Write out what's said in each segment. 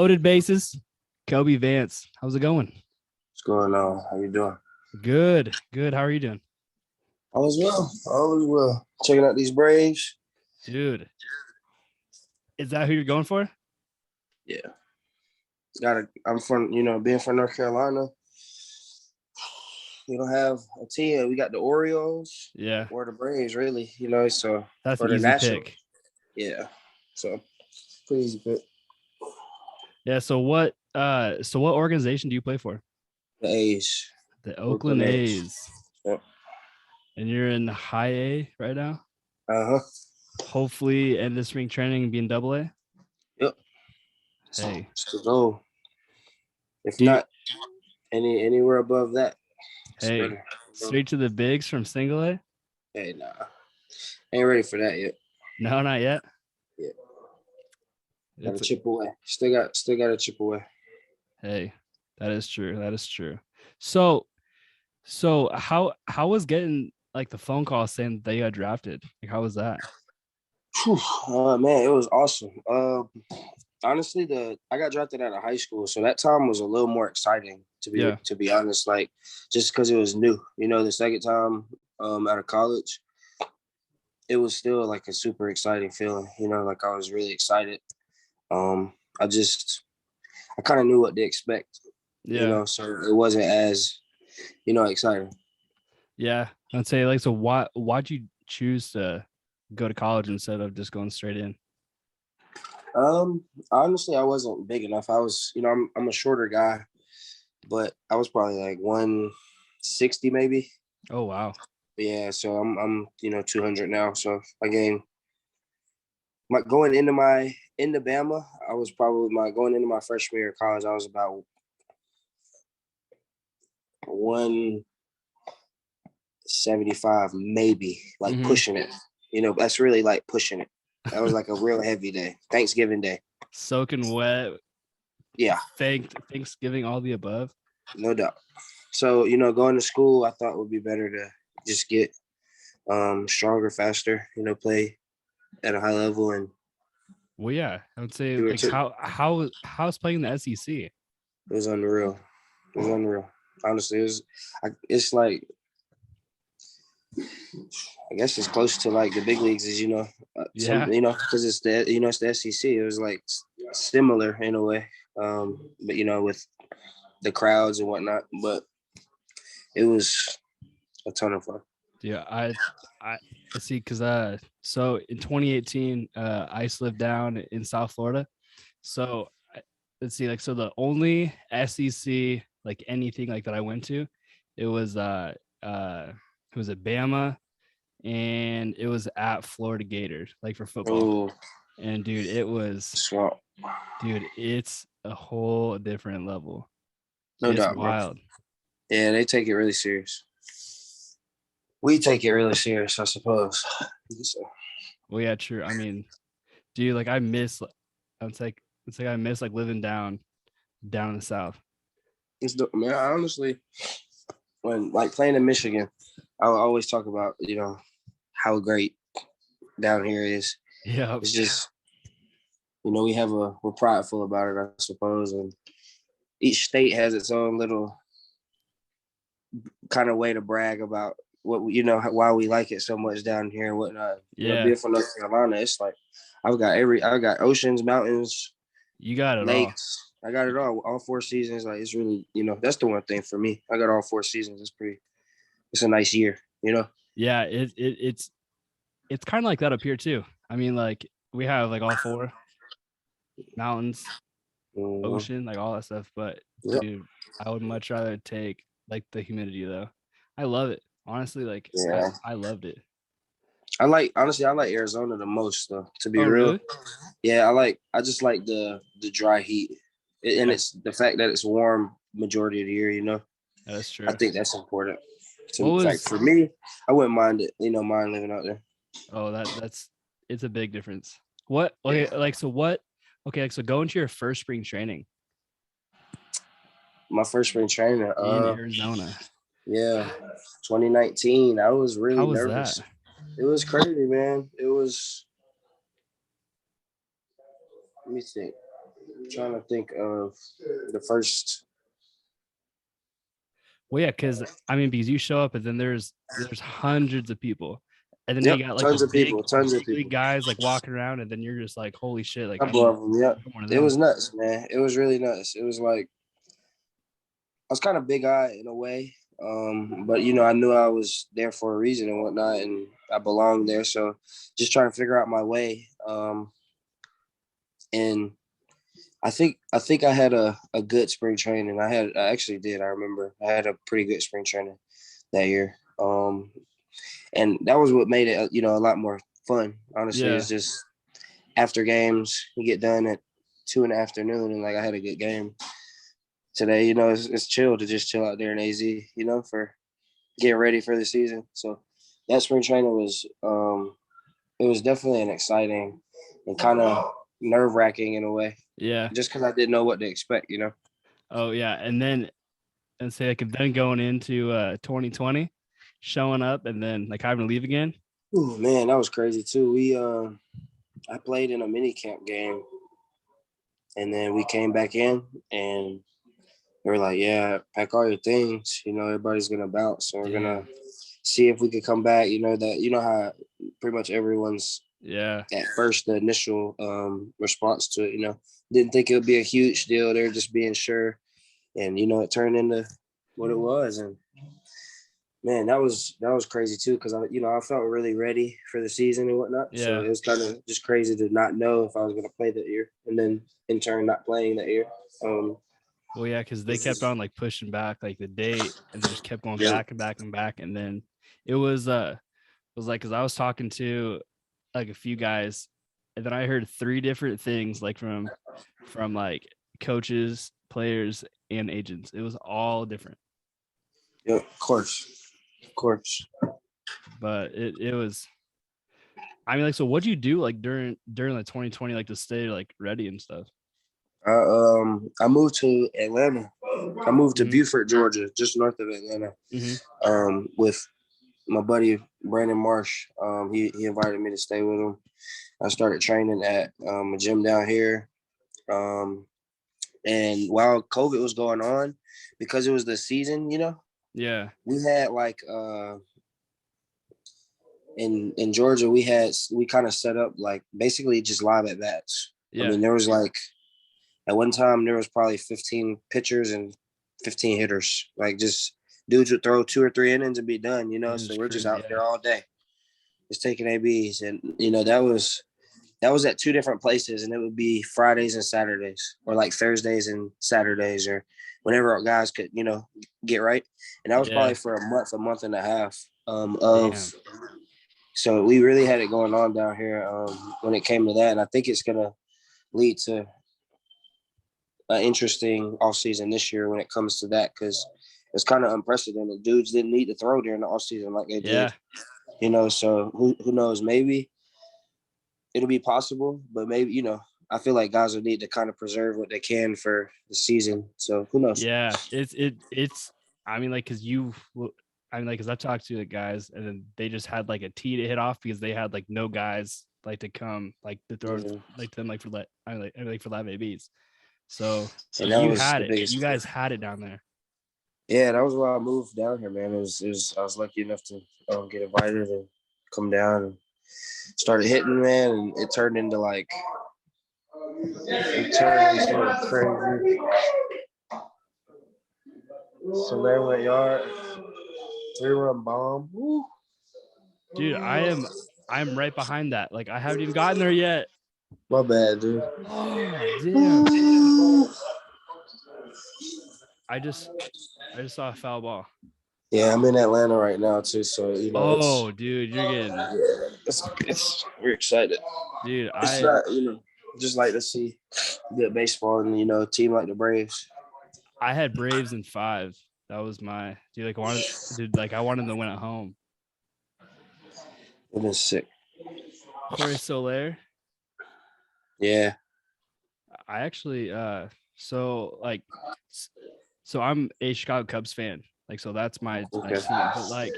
Loaded bases. Cobie Vance. How's it going? What's going on? How you doing? Good. Good. How are you doing? All is well. All is well. Checking out these Braves. Dude, is that who you're going for? Yeah. I'm from, being from North Carolina. We don't have a team. We got the Orioles Yeah. or the Braves, really, so That's or an the easy Nationals. pick. Yeah. So pretty easy pick. Yeah. So what organization do you play for? The A's. The Oakland Oakland A's. Yep. And you're in high A right now? Uh-huh. Hopefully end the spring training being double A. Yep. Hey. It's the goal. If Do you, not anywhere above that, it's hey, better. straight to the bigs from single A? Hey, nah. Ain't ready for that yet. No, not yet. Yeah. Got It's to chip away. Still got to chip away. Hey, that is true. That is true. So how was getting like the phone call saying that you got drafted? Like how was that? Whew, man, it was awesome. Honestly, I got drafted out of high school, so that time was a little more exciting Yeah. to be honest. Like just because it was new, the second time out of college, it was still like a super exciting feeling. Like I was really excited. Um, I kind of knew what to expect. Yeah. So it wasn't as exciting. Yeah. I'd say like so why'd you choose to go to college instead of just going straight in? Honestly, I wasn't big enough. I was, I'm a shorter guy, but I was probably like 160 maybe. Oh wow. Yeah, so I'm 200 now. So again, going into Bama, I was probably going into my freshman year of college, I was about 175 maybe, like pushing it. That's really like pushing it. That was like a real heavy day. Thanksgiving day. Soaking wet. Yeah. Thanksgiving, all the above. No doubt. So, going to school, I thought would be better to just get stronger, faster, play at a high level. And Well, yeah, I would say like it how's playing the SEC? was unreal. It was unreal. Honestly, it's like, I guess it's close to like the big leagues, as Yeah. because it's the SEC. It was like similar in a way, but with the crowds and whatnot. But it was a ton of fun. Yeah, I see because so in 2018 I used to live down in South Florida. So let's see, like so the only SEC like anything like that I went to, it was at Bama and it was at Florida Gators, like for football. Oh, And swamp. dude, it's a whole different level. No It's doubt, bro. wild. Yeah, they take it really serious. We take it really serious, I suppose. So, Well, yeah, true. I mean, dude, like I miss it's like I miss like living down in the south. man, honestly, when like playing in Michigan, I always talk about, how great down here is. Yeah. It's just, we're prideful about it, I suppose. And each state has its own little kind of way to brag about why we like it so much down here and whatnot. Yeah. Being from North Carolina, it's like I got oceans, mountains, You got it lakes. I got it all 4 seasons. Like it's really, that's the one thing for me. I got all 4 seasons. It's a nice year, Yeah, it's kind of like that up here too. I mean, like we have like all 4 mountains, ocean, like all that stuff. But Yep. dude, I would much rather take like the humidity though. I love it. Honestly, like Yeah. I loved it. I like Arizona the most though, to be Oh, real. really? Yeah, I just like the dry heat. And it's the fact that it's warm majority of the year, That's true. I think that's important. For me, I wouldn't mind it, mind living out there. Oh, it's a big difference. What okay, like so what okay, so go into your first spring training My first spring training in Arizona. Yeah, 2019. I was really How was nervous. that? It was crazy, man. Let me think. trying to think of the first. Well, yeah, because you show up and then there's hundreds of people, and then Yep, you got like tons the of people, tons of big league people. guys like walking around, and then you're just like, holy shit, like Couple of them, yep. I'm one of It them. was nuts, man. It was really nuts. It was like I was kind of big-eyed in a way, but I knew I was there for a reason and whatnot, and I belonged there. So just trying to figure out my way. And I think I had a good spring training. I actually did. I remember I had a pretty good spring training that year. And that was what made it, a lot more fun. Honestly, Yeah. it's just after games, you get done at 2 in the afternoon, and like I had a good game today. It's chill to just chill out there in AZ. For getting ready for the season. So that spring training was, it was definitely an exciting and kind of nerve wracking in a way. Yeah. Just because I didn't know what to expect. Oh yeah, and say like then going into 2020, showing up and then like having to leave again. Ooh, man, that was crazy too. I played in a mini camp game, and then we came back in, and they were like, "Yeah, pack all your things. Everybody's gonna bounce, so we're gonna see if we could come back." How pretty much everyone's at first the initial response to it. Didn't think it would be a huge deal. They're just being sure, and it turned into what it was, and man, that was crazy too, because I felt really ready for the season and whatnot. Yeah. So it was kind of just crazy to not know if I was going to play that year, and then in turn not playing that year. Well, yeah, because they kept on like pushing back like the date, and they just kept going back and back and back, and then it was like because I was talking to like a few guys, and then I heard 3 different things like from like coaches, players, and agents. It was all different. Yeah, of course. But it was. I mean, like, so what'd you do like during the 2020 like to stay like ready and stuff? I moved to Atlanta. I moved to Mhm. Beaufort, Georgia, just north of Atlanta. With my buddy Brandon Marsh. He invited me to stay with him. I started training at a gym down here. And while COVID was going on, because it was the season, Yeah. we had like in Georgia, we kind of set up like basically just live at bats. Yeah. I mean, there was like at one time there was probably 15 pitchers and 15 hitters. Like just dudes would throw 2 or 3 innings and be done, So we're just out there all day, just taking ABs, and that was at 2 different places, and it would be Fridays and Saturdays, or like Thursdays and Saturdays, or whenever our guys could, get right. And that was probably for a month and a half. So we really had it going on down here when it came to that, and I think it's gonna lead to an interesting offseason this year when it comes to that, because it's kind of unprecedented. Dudes didn't need to throw during the offseason like they did. So who knows? Maybe it'll be possible, but maybe, I feel like guys will need to kind of preserve what they can for the season. So who knows? Yeah, it's. I mean, like, because I talked to the guys, and then they just had like a tee to hit off because they had like no guys like to come like to throw like them like for for live ABs. So you had it. You guys had it down there. Yeah, that was why I moved down here, man. It was I was lucky enough to get invited and come down and started hitting, man, and it turned into like crazy. So they went yard, 3-run bomb. Woo. Dude, I'm right behind that. Like I haven't even gotten there yet. My bad, dude. Oh damn. I just saw a foul ball. Yeah, I'm in Atlanta right now too, so dude, you're getting. It's we're excited, dude. It's not, just like to see good baseball and a team like the Braves. I had Braves in 5. That was my dude. Like I wanted them to win at home. It was sick. Corey Soler. Yeah. I actually so I'm a Chicago Cubs fan. Like so that's my team. But like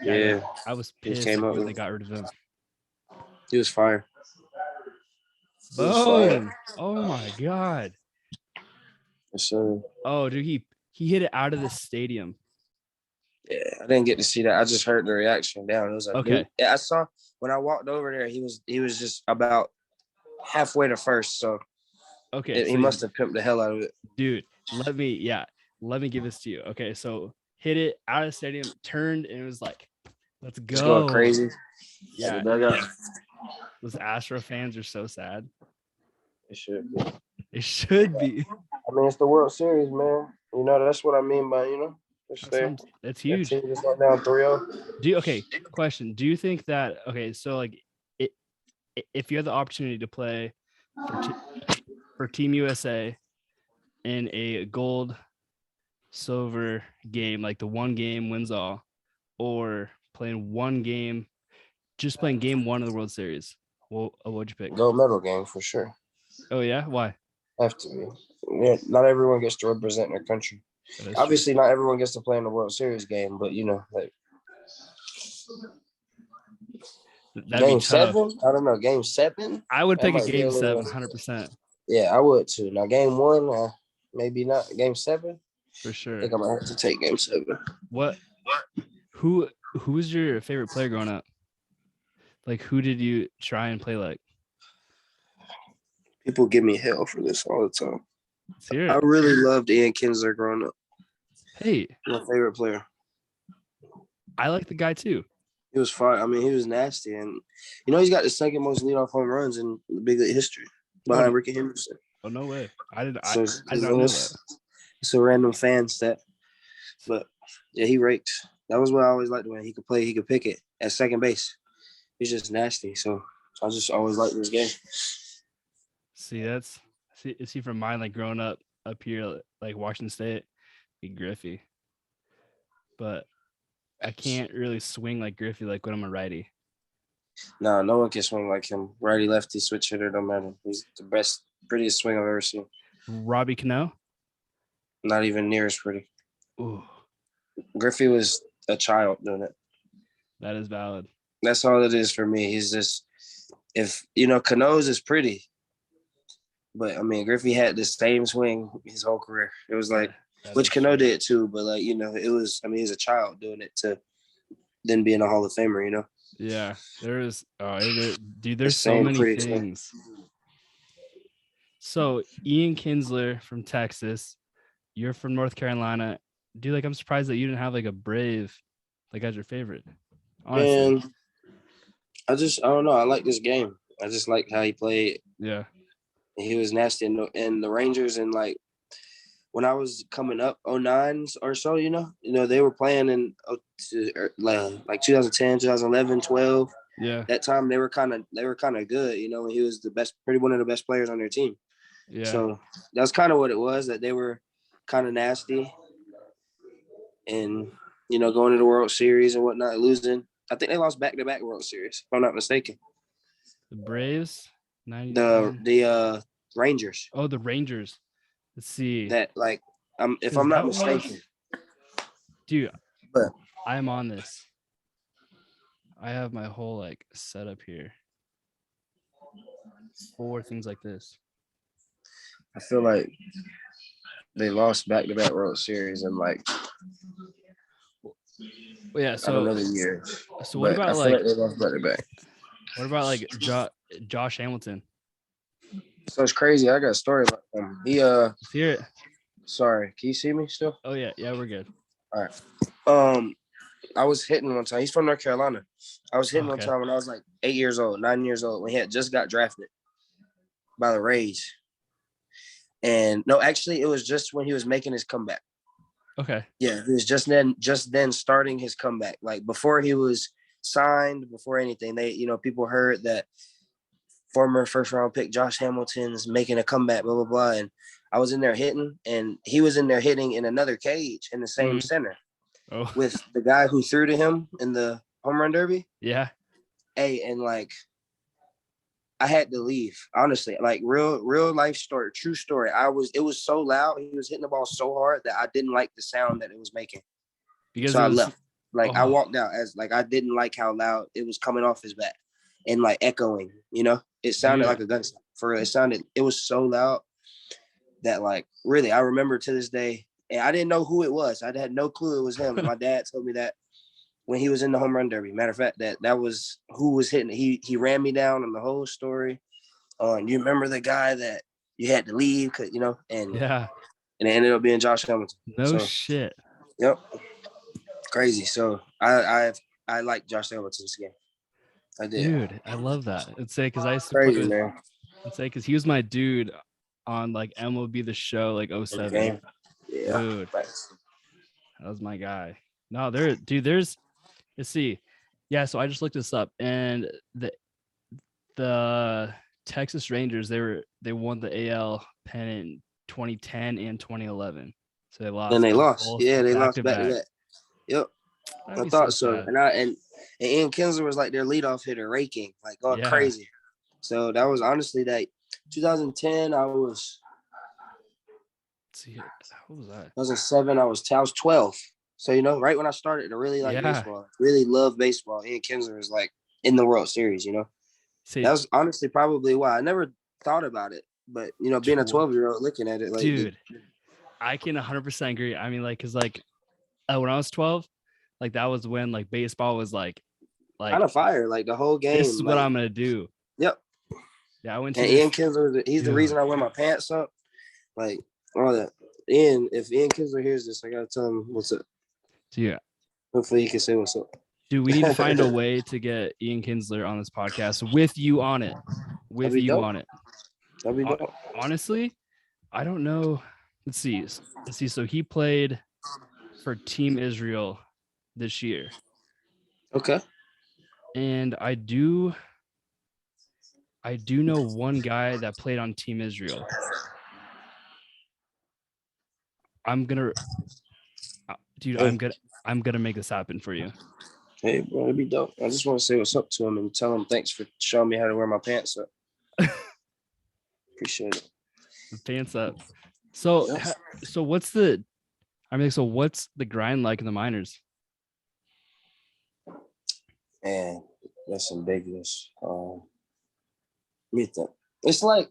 I was pissed when they got rid of him. He was fire. Boom. Oh my god. So Oh, dude, he hit it out of the stadium. yeah, I didn't get to see that. I just heard the reaction down. It was like, Okay. yeah, I saw when I walked over there. He was just about halfway to first, so Okay, he so must have pimped the hell out of it. dude, let me give this to you. Okay, so hit it out of the stadium, turned, and it was like, let's Just going go. crazy. Yeah, dugout. those Astro fans are so sad. It should be. It should be. I mean, it's the World Series, man. You know, that's what I mean by, That's that huge. team just went down 3-0. Okay, question. Do you think that so like it, if you had the opportunity to play for Team USA in a gold silver game, like the one game wins all, or playing one game, just playing game one of the World Series, what'd you pick? Gold medal game for sure. Oh yeah, why? Have to be. Yeah, not everyone gets to represent their country. Obviously, not everyone gets to play in the World Series game, but like game 7. I don't know. Game 7. I would pick a game 7, 100%. Yeah, I would too. Now game 1, maybe not. Game 7, for sure. I think I might have to take game 7. Who was your favorite player growing up? Like, who did you try and play like? People give me hell for this all the time. I really loved Ian Kinsler growing up. Hey, my favorite player. I like the guy too. He was fine. I mean, he was nasty, and he's got the second most leadoff home runs in the big league history behind Ricky Henderson. Oh no way! I didn't know that. It's a random fan stat, but yeah, he raked. That was what I always liked when he could play. He could pick it at second base. He's just nasty. So I just always liked this game. See from mine, like growing up here, like Washington State, be Griffey, but I can't really swing like Griffey like when I'm a righty. No one can swing like him. Righty, lefty, switch hitter, don't matter. He's the best, prettiest swing I've ever seen. Robbie Cano? Not even near as pretty. Ooh. Griffey was a child doing it. That is valid. That's all it is for me. He's just, if Cano's is pretty, but I mean Griffey had the same swing his whole career. It was like, which Cano did too, but like it was. I mean, he's a child doing it to then being a Hall of Famer. Yeah, there's so many things. So Ian Kinsler from Texas, you're from North Carolina. Dude, like I'm surprised that you didn't have like a Brave, like as your favorite. Honestly. Man, I don't know. I like this game. I just like how he played. Yeah. He was nasty in the Rangers, and like when I was coming up, 09s or so, they were playing in like 2010, 2011, 12. Yeah. That time they were kind of good, and he was one of the best players on their team. Yeah. So that's kind of what it was, that they were kind of nasty and, going to the World Series and whatnot, losing. I think they lost back-to-back World Series, if I'm not mistaken. The Braves? The Rangers. Oh, the Rangers. Let's see. That, like, if I'm not mistaken. Dude, but I'm on this. I have my whole, like, setup here for things like this. I feel like they lost back-to-back World Series in, like, yeah, so another year. So what about like they lost back-to-back? What about like Josh Hamilton? So it's crazy. I got a story about him. Let's hear it. Sorry, can you see me still? Oh yeah, we're good. All right. I was hitting one time. He's from North Carolina. I was hitting one time when I was like 9 years old, when he had just got drafted by the Rays. And no, actually, it was just when he was making his comeback. Okay. Yeah, he was just then starting his comeback. Like before he was signed, before anything, people heard that former first round pick Josh Hamilton's making a comeback, blah, blah, blah. And I was in there hitting, and he was in there hitting in another cage in the same center with the guy who threw to him in the home run derby. Yeah. Hey, and like, I had to leave, honestly, like real life story, true story. It was so loud. He was hitting the ball so hard that I didn't like the sound that it was making. So I left. Like I walked out as like, I didn't like how loud it was coming off his bat and like echoing, it sounded like a gunshot for real. It was so loud. that like really I remember to this day, and I didn't know who it was. I had no clue it was him. My dad told me that when he was in the home run derby. Matter of fact, that was who was hitting it. He ran me down on the whole story. You remember the guy that you had to leave, and Yeah. it ended up being Josh Hamilton. No So, shit. yep, crazy. So I like Josh Hamilton's game. I did. Dude, I love that. It's say because I used to play Crazy, with. man. It's say because he was my dude on like MLB The Show like 07. Game. Yeah. Dude, Thanks. that was my guy. No, let's see. Yeah, so I just looked this up, and the Texas Rangers, they won the AL pennant in 2010 and 2011. So they lost. And they lost. both Yeah, they lost to back to back. Yep. That'd I be thought so. sad. And Ian Kinsler was like their leadoff hitter, raking, like going Yeah. crazy. So that was honestly that 2010. I was Let's see, what was that? 2007. I was 12. So right when I started to really like baseball, really love baseball. Ian Kinsler was like in the World Series. See, that was honestly probably why I never thought about it. But being a 12-year-old looking at it, like, dude, I can 100% agree. I mean, like, cause like when I was 12, like that was when like baseball was like kind of fire, like the whole game. This is what I'm gonna do. Yep. Yeah, I went to. And Ian Kinsler, he's the reason I wear my pants up, like all that. If Ian Kinsler hears this, I gotta tell him what's up. Yeah. Hopefully he can say what's up. Dude, we need to find a way to get Ian Kinsler on this podcast with you on it. With you dope. on it. That'd be dope. Honestly, I don't know. Let's see. So he played for Team Israel this year. Okay. And I do know one guy that played on Team Israel. I'm gonna make this happen for you. Hey, bro, it'd be dope. I just want to say what's up to him and tell him thanks for showing me how to wear my pants up. Appreciate it. The pants up. So what's the grind like in the minors? Man, that's ambiguous. Me think it's like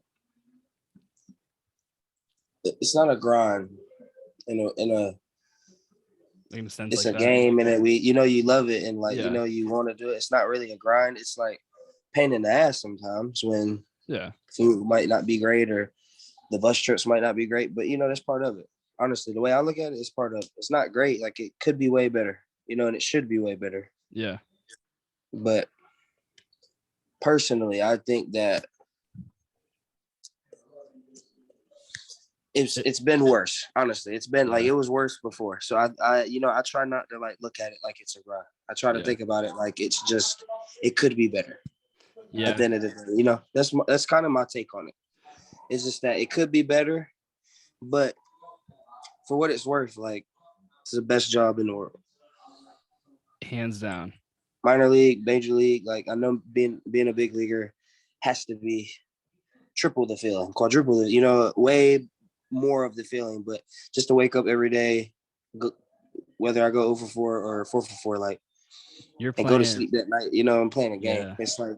it's not a grind in a sense. It's like a that. game, and you love it, and like you want to do it. It's not really a grind. It's like pain in the ass sometimes when food might not be great or the bus trips might not be great, but that's part of it. Honestly, the way I look at it, it's part of it. It's not great. Like it could be way better, and it should be way better. Yeah. But personally, I think that it's been worse. Honestly, it's been like it was worse before. So I try not to like look at it like it's a grind. I try to think about it like it's just it could be better. Yeah. At the end of the day, that's kind of my take on it. It's just that it could be better, but for what it's worth, like it's the best job in the world, hands down. Minor league, major league, like I know being a big leaguer has to be triple the feeling, quadruple the, way more of the feeling. But just to wake up every day, whether I go 0 for 4 or 4 for 4, like you're playing, and go to sleep that night, I'm playing a game. Yeah. It's like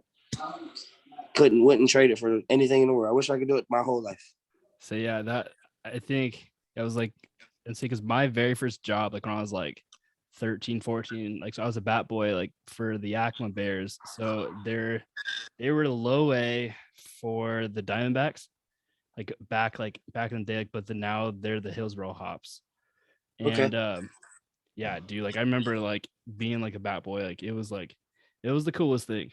wouldn't trade it for anything in the world. I wish I could do it my whole life. So yeah, that I think it was like, let's see, because my very first job, like when I was like 13, 14, like so I was a bat boy like for the Yakima Bears. So they were low A for the Diamondbacks, like back in the day, but now they're the Hillsboro Hops. And yeah, dude, like I remember like being like a bat boy, like it was the coolest thing.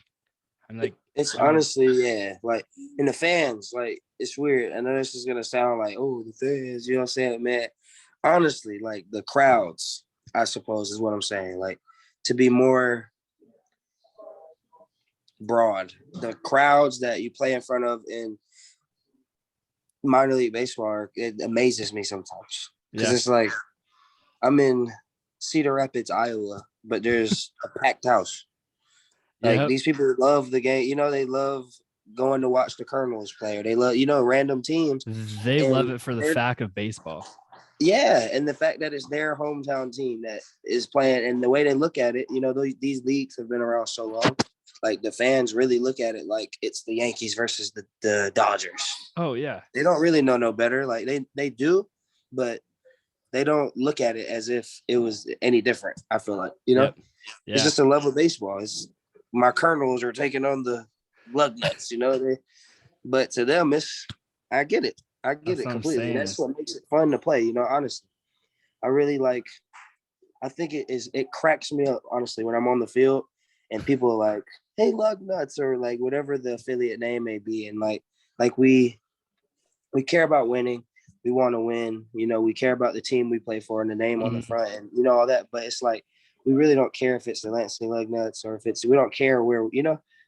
I'm like, it's honestly, like, and the fans, like, it's weird. I know this is gonna sound like, oh, the fans, you know what I'm saying, man. Honestly, like the crowds, I suppose is what I'm saying. Like to be more broad, the crowds that you play in front of in minor league baseball, it amazes me sometimes because it's like I'm in Cedar Rapids, Iowa, but there's a packed house. Like these people love the game, they love going to watch the Colonels play, or they love, random teams. They love it for the fact of baseball. Yeah, and the fact that it's their hometown team that is playing, and the way they look at it, these leagues have been around so long. like the fans really look at it like it's the Yankees versus the Dodgers. Oh yeah. They don't really know no better. Like they do, but they don't look at it as if it was any different. I feel like, Yep. Yeah. It's just a love of baseball. It's my Colonels are taking on the Lug Nuts, but to them, I get it. I get it completely. That's what makes it fun to play, honestly. I really I think it cracks me up, honestly, when I'm on the field and people are like, hey, Lug Nuts, or like whatever the affiliate name may be. And like we care about winning. We want to win. We care about the team we play for and the name on the front and, all that. But it's like, we really don't care if it's the Lansing Lug Nuts or if we don't care where,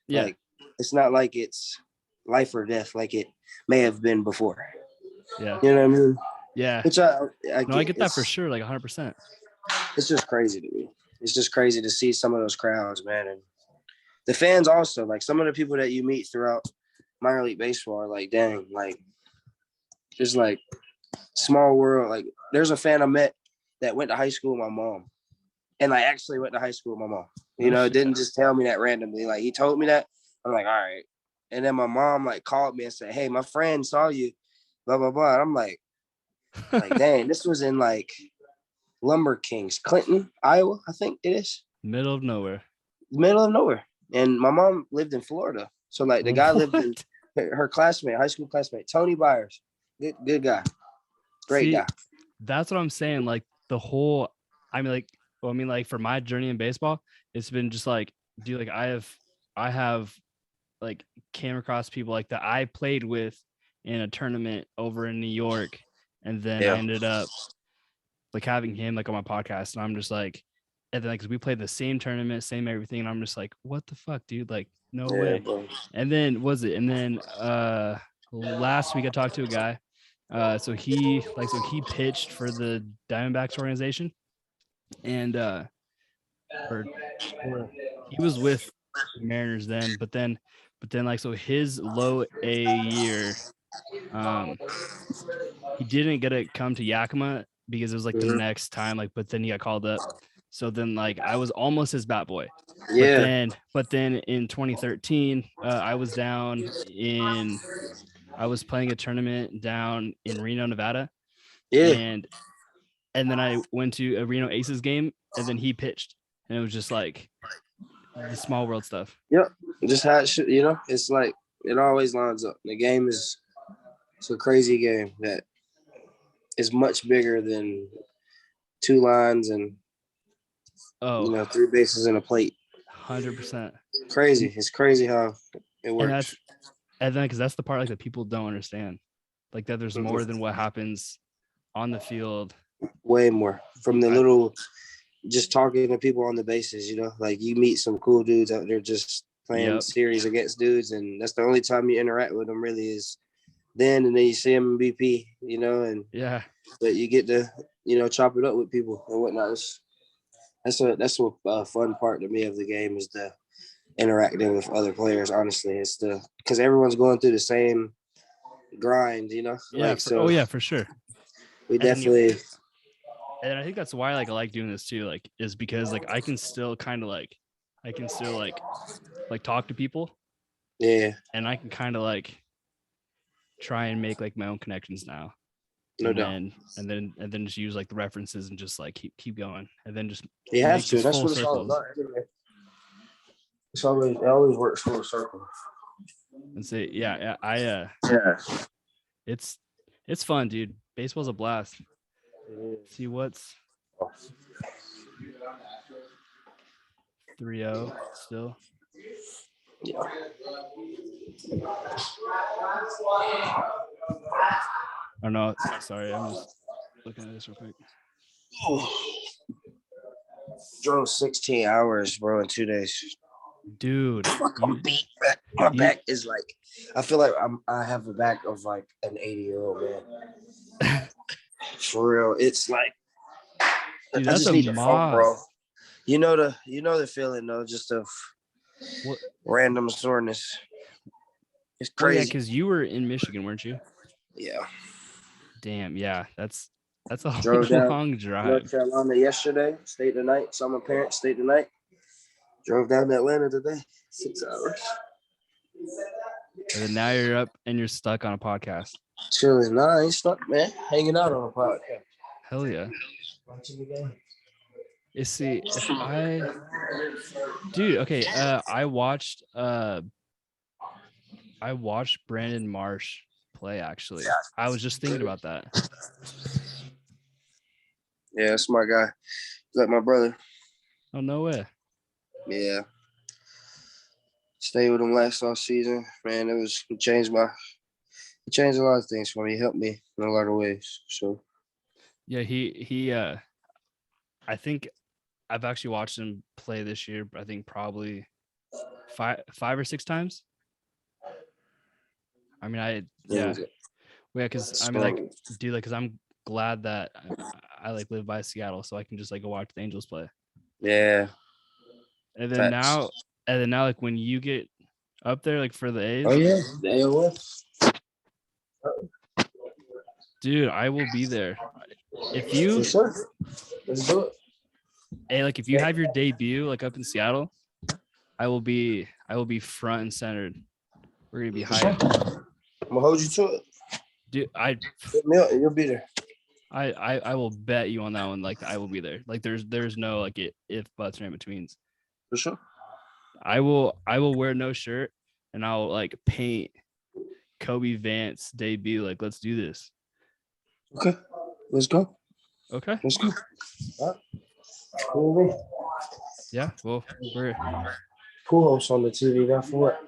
like, it's not like it's life or death like it may have been before. Yeah. You know what I mean? Yeah. Which I get that for sure. Like 100%. It's just crazy to me. It's just crazy to see some of those crowds, man. And the fans also, like some of the people that you meet throughout minor league baseball are like, dang, like, just like small world. Like there's a fan I met that went to high school with my mom. And I actually went to high school with my mom. It didn't just tell me that randomly. Like he told me that. I'm like, all right. And then my mom like called me and said, hey, my friend saw you, blah, blah, blah. And I'm like, dang, this was in like Lumber Kings, Clinton, Iowa, I think it is. Middle of nowhere. And my mom lived in Florida. So like the guy lived in her classmate, high school classmate, Tony Byers. Good guy. Great guy. That's what I'm saying. Like the whole, for my journey in baseball, it's been just like, dude, like I have like came across people like that I played with in a tournament over in New York. And then I ended up like having him like on my podcast. And I'm just like, and then like, 'cause we played the same tournament, same everything. And I'm just like, what the fuck, dude? Like, no way. Bro. And then last week I talked to a guy. So he pitched for the Diamondbacks organization, and he was with the Mariners then, but then like, so his low A year, he didn't get to come to Yakima because it was like the next time, like, but then he got called up. So then like I was almost his bat boy. Yeah. But then in 2013, I was playing a tournament down in Reno, Nevada. Yeah. And then I went to a Reno Aces game, and then he pitched, and it was just like the small world stuff. Yep. Just how it should, it's like it always lines up. The game it's a crazy game that is much bigger than two lines and 3 bases and a plate. 100%. Crazy. It's crazy how it works. And then because that's the part like that people don't understand, like that there's more than what happens on the field. Way more from the little, just talking to people on the bases. Like you meet some cool dudes out there just playing series against dudes, and that's the only time you interact with them really is then, and then you see them in BP, and but you get to chop it up with people and whatnot. That's a fun part to me of the game is the interacting with other players. Honestly, it's because everyone's going through the same grind, for sure. We definitely. And I think that's why like I like doing this too, like is because like I can still kind of like talk to people. Yeah. And I can kind of like try and make like my own connections now. No doubt. And then just use like the references and just like keep going. And then just you have to. That's what it's all about. It always works full circle. And say, it's fun, dude. Baseball's a blast. See what's 3-0 still. Yeah. Oh no, sorry, I'm just looking at this real quick. Drove 16 hours, bro, in 2 days. Dude, I'm beat. My back is like, I feel like I have the back of like an 80-year-old man. For real, it's like, dude, I just need to phone, bro. You know the feeling though, just of random soreness. It's crazy. Yeah, because you were in Michigan, weren't you? Yeah. Damn, yeah, that's a Drove down long drive. North Carolina yesterday. Stayed the night. Saw my parents. Stayed the night. Drove down to Atlanta today. 6 hours. And then now you're up and you're stuck on a podcast. Chilling. Nah, I ain't stuck, man. Hanging out on a podcast. Hell yeah. Watching the game. You see, if okay, I watched Brandon Marsh play actually. I was just thinking about that. Yeah, that's my guy. He's like my brother. Oh, no way. Yeah. Stayed with him last off season. Man, it changed a lot of things for me. It helped me in a lot of ways. So Yeah, he I think I've actually watched him play this year, I think probably five or six times. I mean, yeah, because I mean, like, dude, like, because I'm glad that I like live by Seattle, so I can just like go watch the Angels play. Yeah. And then now, like when you get up there, like for the A's. Oh yeah, the AOS. Dude, I will be there. If you, Let's do it. Hey, like if you have your debut like up in Seattle, I will be front and centered. We're gonna be high. I'm gonna hold you to it. Dude, You'll be there. I will bet you on that one. Like I will be there. Like there's no like if buts or in betweens. For sure. I will wear no shirt and I'll like paint Cobie Vance debut. Like let's do this. Okay, let's go. Okay, let's go. All right. Yeah, well, we're Pujols on the TV. That's what.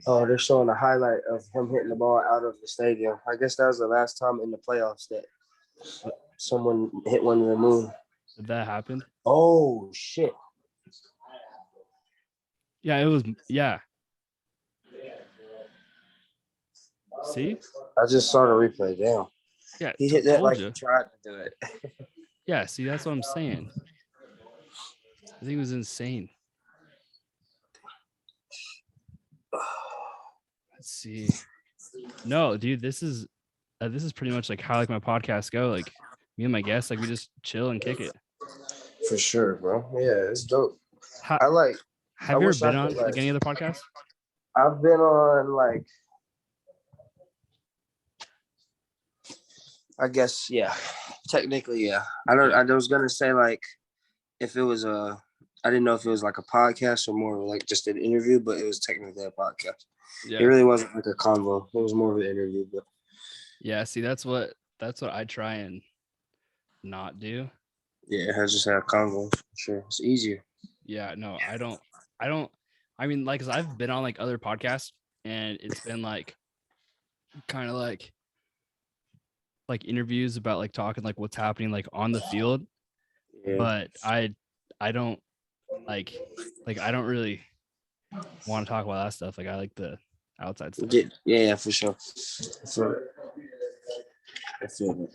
Oh, they're showing a highlight of him hitting the ball out of the stadium. I guess that was the last time in the playoffs that someone hit one in the moon. Did that happen? Oh shit! Yeah, it was. Yeah. See? I just saw the replay. Damn. Yeah, he hit that like you. He tried to do it. Yeah, see, that's what I'm saying. I think it was insane. Let's see. No, dude, this is pretty much like how like my podcasts go. Like me and my guests, like we just chill and kick it. For sure, bro. Yeah, it's dope. Have you ever been on like any other podcasts? I've been on like, I guess, yeah. Technically, yeah. I was gonna say like if it was I didn't know if it was like a podcast or more like just an interview, but it was technically a podcast. Yeah. It really wasn't like a convo. It was more of an interview, but yeah, see, that's what I try and not do. Yeah, it has just had a convo. Sure. It's easier. Yeah, no, I don't I mean, like, cause I've been on like other podcasts and it's been like kind of like interviews about like talking like what's happening like on the field. Yeah. But I don't like I don't really want to talk about that stuff. Like I like the outside stuff. Yeah, for sure. I feel it.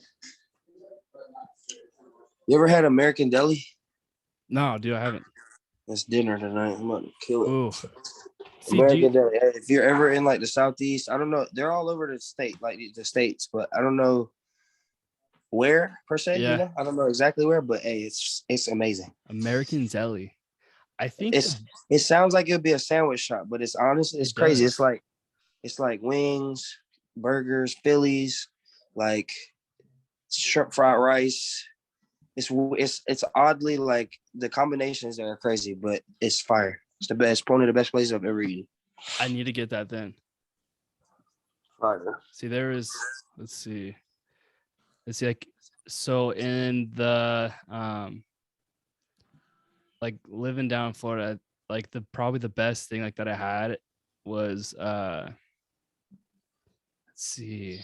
You ever had American Deli? No, dude, I haven't. It's dinner tonight. I'm about to kill it. Ooh. American Deli. Hey, if you're ever in like the Southeast, I don't know. They're all over the state, like the states, but I don't know where per se. Yeah. You know? I don't know exactly where, but hey, it's amazing. American Deli. I think it sounds like it'll be a sandwich shop, but it's honestly it's crazy. It's like wings, burgers, Phillies, like shrimp fried rice. It's oddly like the combinations that are crazy, but it's fire. It's the best, probably the best place I've ever eaten. I need to get that then. Fire. See, there is. Let's see. Like so in the like living down in Florida, like probably the best thing like that I had was let's see,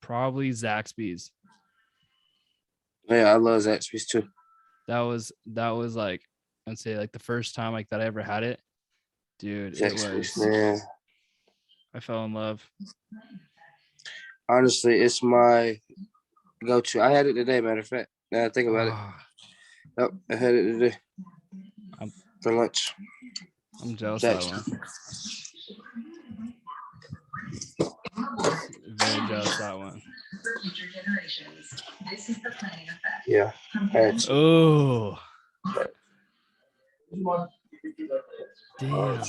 probably Zaxby's. Yeah, I love Zaxby's too. That was like I'd say like the first time like that I ever had it, dude. Zaxby's, man. I fell in love. Honestly, it's my go-to. I had it today, matter of fact. Now I think about it. Yep, I had it today. For lunch. I'm jealous of that one. Very jealous of that one. For future generations, this is the planning effect. Yeah. Oh. Damn.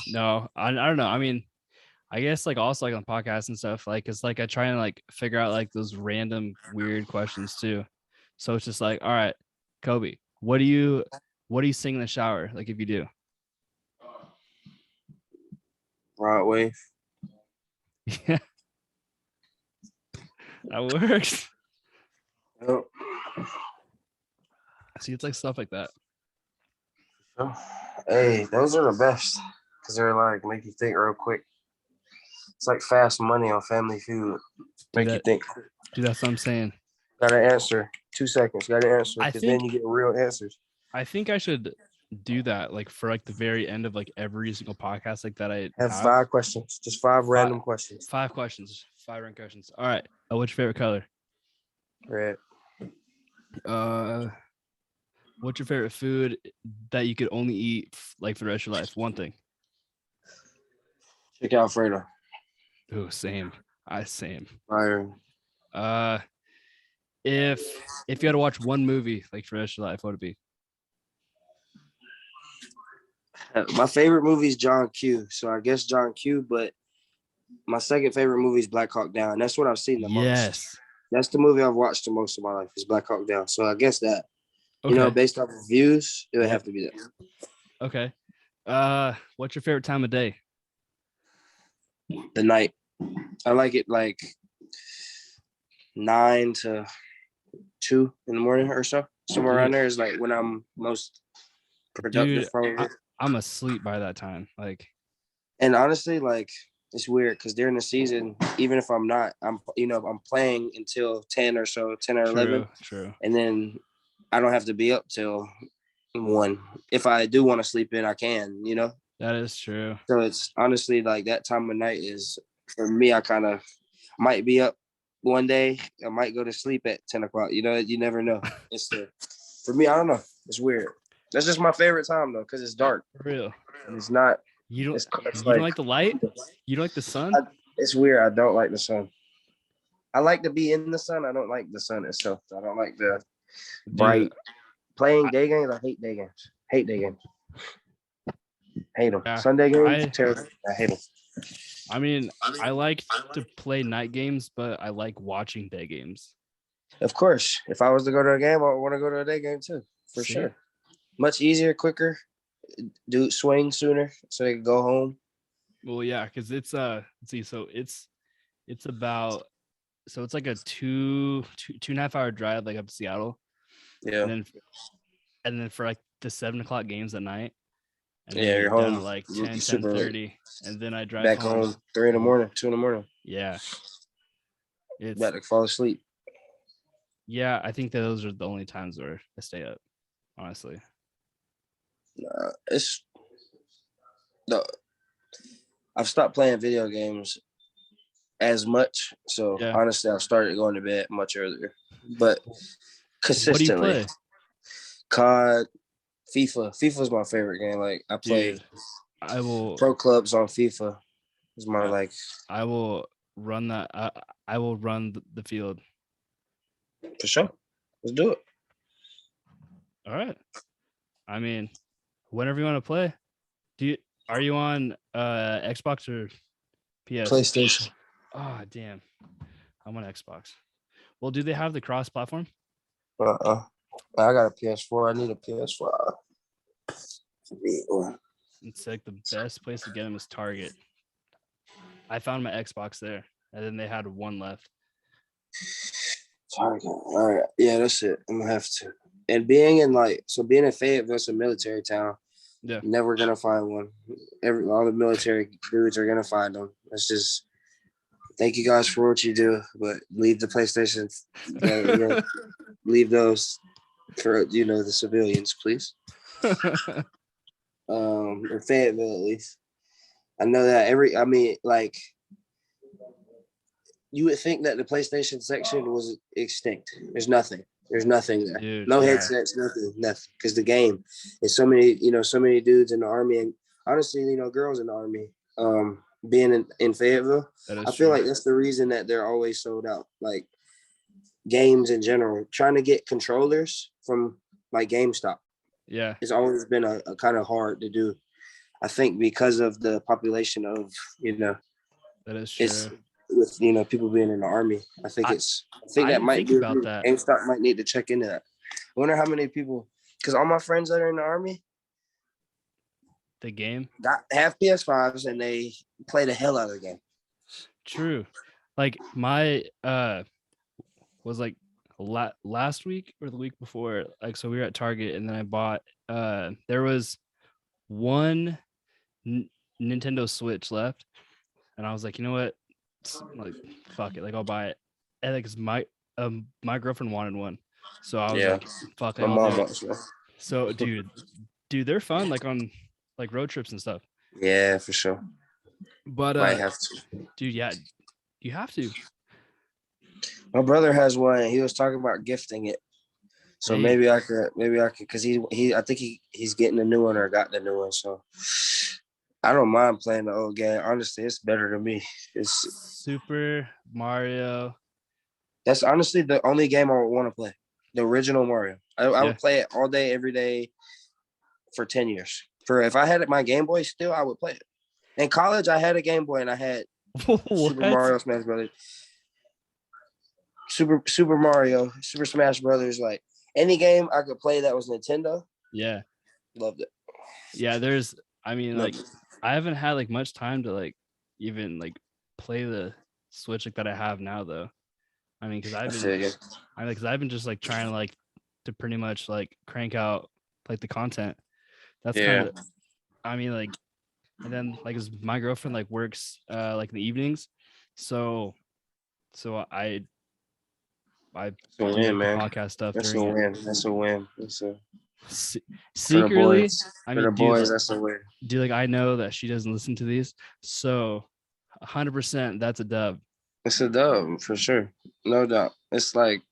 No, I don't know. I mean, I guess like also like on podcasts and stuff, like it's like I try and like figure out like those random weird questions too. So it's just like, all right, Cobie, what do you sing in the shower? Like if you do. Broadway. Yeah, that works. Yep. See, it's like stuff like that. Hey, those are the best because they're like make you think real quick. It's like fast money on Family Feud. Make you think. Dude, that's what I'm saying. Got an answer. 2 seconds. Got an answer because then you get real answers. I think I should do that like for like the very end of like every single podcast like that I have 5 questions. Just 5 random questions. 5 questions. 5 random questions. All right. What's your favorite color? Red. What's your favorite food that you could only eat like for the rest of your life? One thing. Chicken Alfredo. Oh, same. Same. Fire. If you had to watch one movie like for the rest of your life, what would it be? My favorite movie is John Q. So I guess John Q. But my second favorite movie is Black Hawk Down. That's what I've seen the most. Yes. That's the movie I've watched the most of my life is Black Hawk Down. So I guess that. Okay. You know, based off of views, it would have to be that. Okay. What's your favorite time of day? The night. I like it like 9 to 2 in the morning or so. Somewhere around there is like when I'm most productive. Dude, I'm asleep by that time. Like, and honestly, like it's weird because during the season, even if I'm not, I'm playing until 10 or so, 10 or 11. True. And then I don't have to be up till 1. If I do want to sleep in, I can, That is true. So it's honestly like that time of night is for me. I kind of might be up one day. I might go to sleep at 10 o'clock. You never know. For me, I don't know. It's weird. That's just my favorite time though, because it's dark. For real. And it's not. You don't like the light? You don't like the sun? It's weird. I don't like the sun. I like to be in the sun. I don't like the sun itself. I don't like the bright playing day games. I hate day games. Hate them. Yeah, Sunday games, terrible. I hate them. I mean, I like to play night games, but I like watching day games. Of course. If I was to go to a game, I would want to go to a day game too, for sure. Much easier, quicker. Dude, swing sooner so they can go home. Well, yeah, because it's let's see, so it's about it's like a two and a half hour drive like up to Seattle. Yeah. And then for like the 7 o'clock games at night. And yeah, you're home at like 10:30, and then I drive back home 3 in the morning, 2 in the morning. Yeah, it's about to fall asleep. Yeah, I think that those are the only times where I stay up. Honestly, I've stopped playing video games as much, so honestly, I've started going to bed much earlier, but consistently. What do you play? COD. FIFA is my favorite game. Like I play pro clubs on FIFA. Is my like I will run that. I will run the field. For sure. Let's do it. All right. I mean, whenever you want to play. Are you on Xbox or PS? PlayStation. Oh, damn. I'm on Xbox. Well, do they have the cross platform? I got a PS4. I need a PS5. It's like the best place to get them is Target. I found my Xbox there, and then they had one left. Target. All right. Yeah, that's it. I'm gonna have to. And being in Fayetteville, it's a military town. Yeah. Never gonna find one. All the military dudes are gonna find them. It's just thank you guys for what you do, but leave the PlayStation. Leave those for the civilians, please. In Fayetteville, at least. I know that you would think that the PlayStation section was extinct. There's nothing there. Dude, no headsets, nothing. Because the game is so many dudes in the Army, and honestly, girls in the Army. Being in Fayetteville, I feel like that's the reason that they're always sold out. Like games in general, trying to get controllers from like GameStop. Yeah, It's always been a kind of hard to do. I think because of the population of, that is it's true. with, people being in the army. I think I I that didn't might think be a about reason. that. GameStop might need to check into that. I wonder how many people, because all my friends that are in the army The game. have PS5s and they play the hell out of the game. True. Like my was like last week or the week before, like, so we were at Target and then I bought there was one Nintendo Switch left, and I was like, you know what, like, fuck it, like, I'll buy it. And like, 'cause my girlfriend wanted one, so I was Yeah, like, fuck it, my I'll do mom it. wants one. So dude, they're fun, like, on like road trips and stuff. Yeah, for sure. But Might have to. dude, yeah, you have to. My brother has one. He was talking about gifting it. So Hey, maybe I could, because I think he's getting a new one or got the new one. So I don't mind playing the old game. Honestly, it's better to me. Super Mario. That's honestly the only game I would want to play. The original Mario. I Yeah. would play it all day, every day for 10 years. If I had my Game Boy still, I would play it. In college, I had a Game Boy and I had Super Mario Smash Brothers. Super Mario, Super Smash Brothers, like any game I could play that was Nintendo. Yeah. Loved it. Yeah, like, I haven't had like much time to like even like play the Switch like that I have now, though. I mean, because I've been just like trying to like to pretty much like crank out like the content. That's kind of, I mean, like, and then like, 'cause my girlfriend like works like in the evenings, so I That's do a like win, the man. podcast stuff That's a during it. win. That's a win. For the Secretly, boys. I For mean, the boys, that's a win. dude, like, I know that she doesn't listen to these, so 100% that's a dub. It's a dub for sure. No doubt. It's like,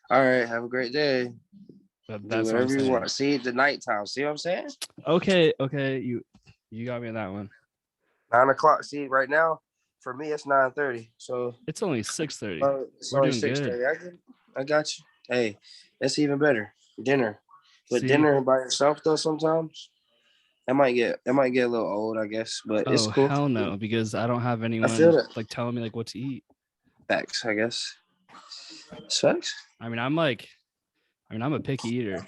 all right, have a great day. But Do that's what I'm whatever you saying. want. See the nighttime. See what I'm saying? Okay, you got me on that one. 9:00. See, right now, for me, it's 9:30. So It's only 6:30. it's We're only doing good. 6:30. I got you. Hey, that's even better. Dinner. But See, dinner by yourself though, sometimes it might get a little old, I guess. But it's oh cool. hell no, because I don't have I anyone feel it. like telling me like what to eat. Facts, I guess. Facts. I mean, I'm a picky eater.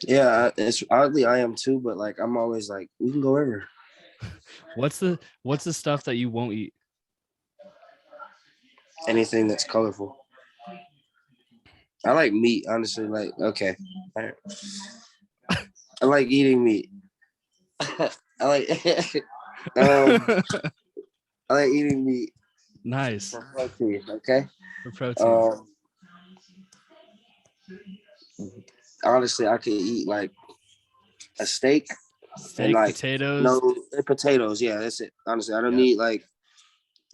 Yeah, it's oddly I am too, but like I'm always like, we can go over. What's the stuff that you won't eat? Anything that's colorful. I like meat, honestly. Like, okay. Right. I like eating meat. I like I like eating meat. Nice. For protein, okay? For protein. Honestly, I could eat like a steak and like potatoes. Potatoes. Yeah, that's it. Honestly, I don't need like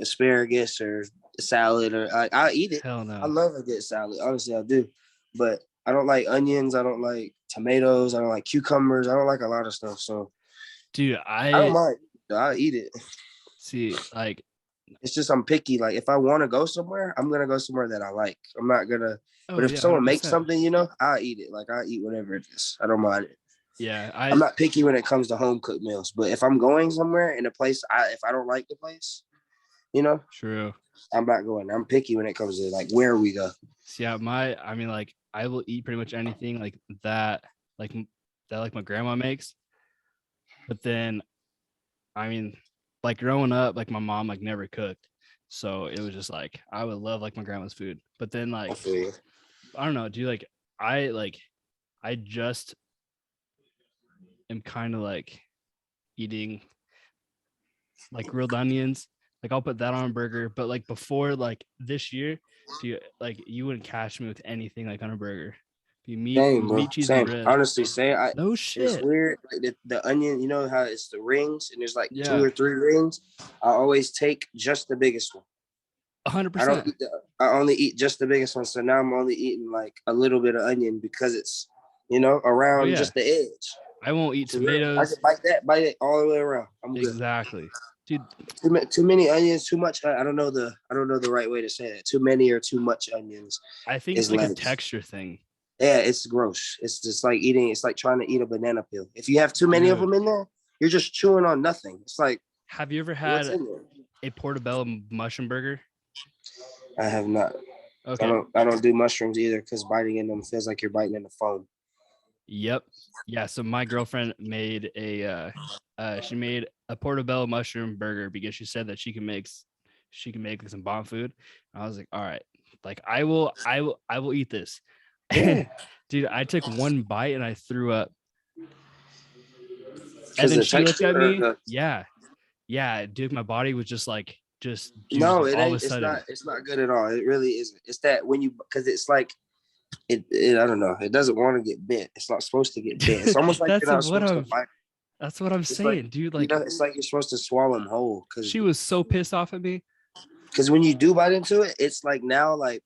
asparagus or salad or I eat it. Hell no. I love a good salad. Honestly, I do. But I don't like onions. I don't like tomatoes. I don't like cucumbers. I don't like a lot of stuff. So, dude, I don't mind. I'll eat it. See, like, it's just I'm picky. Like, if I want to go somewhere, I'm gonna go somewhere that I like. I'm not gonna. Oh, but if someone 100%. makes something, I'll eat it. Like, I'll eat whatever it is. I don't mind it. Yeah, I'm not picky when it comes to home cooked meals. But if I'm going somewhere in a place, if I don't like the place, true. I'm not going. I'm picky when it comes to like where we go. Yeah, I mean, like, I will eat pretty much anything like that, like my grandma makes. But then, I mean, like, growing up, like, my mom like never cooked, so it was just like I would love like my grandma's food. But then, like, I don't know, do you like I just am kind of like eating like grilled onions. Like, I'll put that on a burger, but like before like this year, you wouldn't catch me with anything like on a burger. Be meat, cheese, and bread. Honestly, no shit. It's weird. Like the onion, you know how it's the rings, and there's like 2 or 3 rings. I always take just the biggest one. 100%. I only eat just the biggest one. So now I'm only eating like a little bit of onion because it's around just the edge. I won't eat tomatoes. I can bite it all the way around. I'm good. Exactly. Dude, too many onions, too much. I don't know the right way to say it. Too many or too much onions. I think it's like a texture thing. Yeah, it's gross. It's just like eating. It's like trying to eat a banana peel. If you have too many of them in there, you're just chewing on nothing. It's like. Have you ever had a portobello mushroom burger? I have not. Okay. I don't do mushrooms either because biting in them feels like you're biting in the foam. Yep. Yeah. So my girlfriend made she made a portobello mushroom burger because she said that she can make like some bomb food. And I was like, all right, like I will eat this. Yeah. Dude, I took one bite and I threw up. And then she looked at me. Yeah, dude, my body was just no, it all ain't. of a sudden. It's not good at all. It really isn't. It's that when you because it's like it. I don't know. It doesn't want to get bit. It's not supposed to get bit. It's almost like you're not supposed to bite. That's what I'm saying, dude. Like it's like you're supposed to swallow them whole. Because she was so pissed off at me. Because when you do bite into it, it's like now like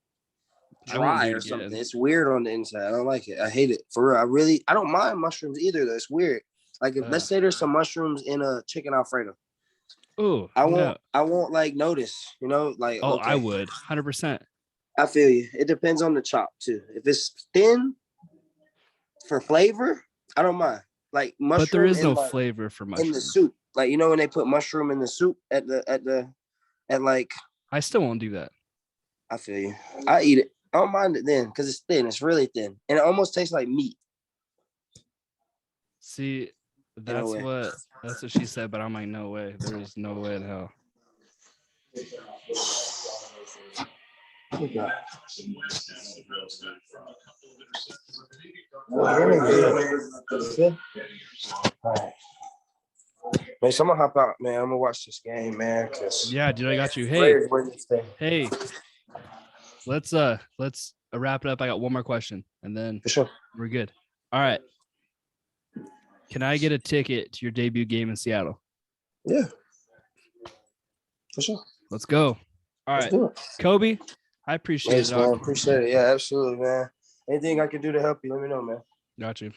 dry or something. It's weird on the inside. I don't like it. I hate it for real. I don't mind mushrooms either. Though it's weird. Like if let's say there's some mushrooms in a chicken Alfredo. Oh, I won't like notice, like. Oh, okay. I would 100%. I feel you. It depends on the chop too. If it's thin for flavor, I don't mind. Like mushroom, but there is no flavor for mushroom in the soup. Like when they put mushroom in the soup at like. I still won't do that. I feel you. I eat it. I don't mind it then because it's thin. It's really thin, and it almost tastes like meat. See. That's what she said, but I'm like, no way. There is no way in hell. Man, so I'm gonna hop out, man. I'm gonna watch this game, man. Yeah, dude, I got you. Hey, let's wrap it up. I got one more question, and then for sure we're good. All right. Can I get a ticket to your debut game in Seattle? Yeah. For sure. Let's go. All right. Cobie, I appreciate it. Man, appreciate it. Yeah, absolutely, man. Anything I can do to help you, let me know, man. Got you.